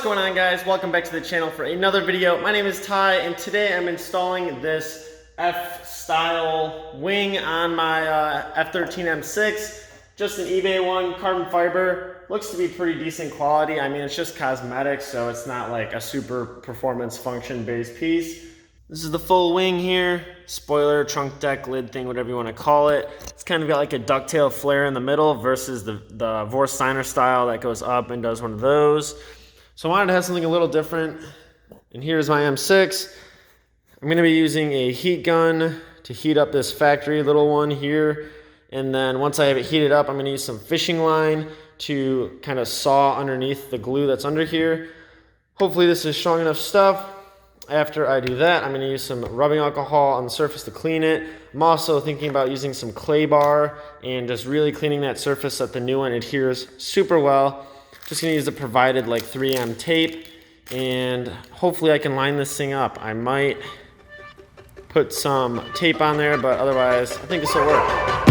going on, guys? Welcome back to the channel for another video. My name is Ty, and today I'm installing this F-style wing on my F13 M6. Just an eBay one, carbon fiber. Looks to be pretty decent quality. I mean, it's just cosmetic, so it's not like a super performance function-based piece. This is the full wing here. Spoiler, trunk deck, lid thing, whatever you want to call it. It's kind of got like a ducktail flare in the middle versus the Vorsteiner style that goes up and does one of those. So I wanted to have something a little different. And here's my M6. I'm going to be using a heat gun to heat up this factory little one here. And then once I have it heated up, I'm going to use some fishing line to kind of saw underneath the glue that's under here. Hopefully this is strong enough stuff. After I do that, I'm going to use some rubbing alcohol on the surface to clean it. I'm also thinking about using some clay bar and just really cleaning that surface so that the new one adheres super well. Just going to use the provided like 3M tape, and hopefully I can line this thing up. I might put some tape on there, but otherwise I think this will work.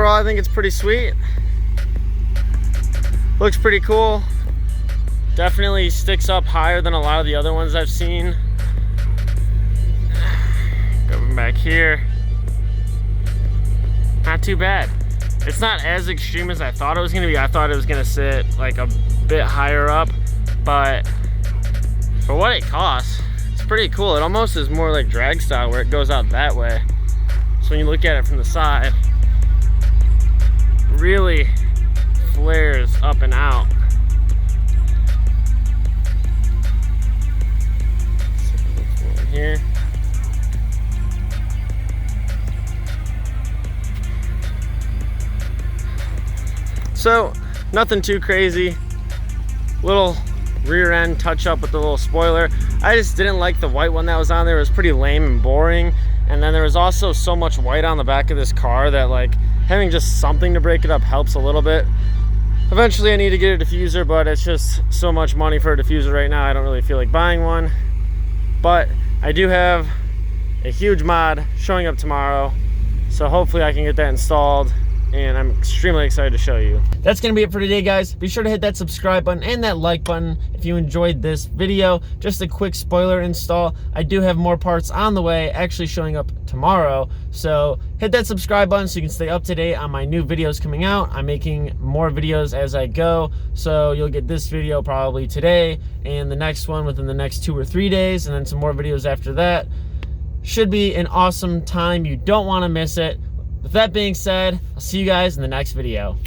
I think it's pretty sweet. Looks pretty cool. Definitely sticks up higher than a lot of the other ones I've seen. Going back here. Not too bad. It's not as extreme as I thought it was gonna be. I thought it was gonna sit like a bit higher up, but for what it costs, it's pretty cool. It almost is more like drag style where it goes out that way. So when you look at it from the side, really flares up and out. Here. So nothing too crazy. Little rear end touch up with the little spoiler. I just didn't like the white one that was on there. It was pretty lame and boring. And then there was also so much white on the back of this car that like having just something to break it up helps a little bit. Eventually I need to get a diffuser, but it's just so much money for a diffuser right now. I don't really feel like buying one. But I do have a huge mod showing up tomorrow, so hopefully I can get that installed, and I'm extremely excited to show you. That's gonna be it for today, guys. Be sure to hit that subscribe button and that like button if you enjoyed this video. Just a quick spoiler install. I do have more parts on the way, actually showing up tomorrow. So hit that subscribe button so you can stay up to date on my new videos coming out. I'm making more videos as I go. So you'll get this video probably today and the next one within the next 2 or 3 days, and then some more videos after that. Should be an awesome time. You don't want to miss it. With that being said, I'll see you guys in the next video.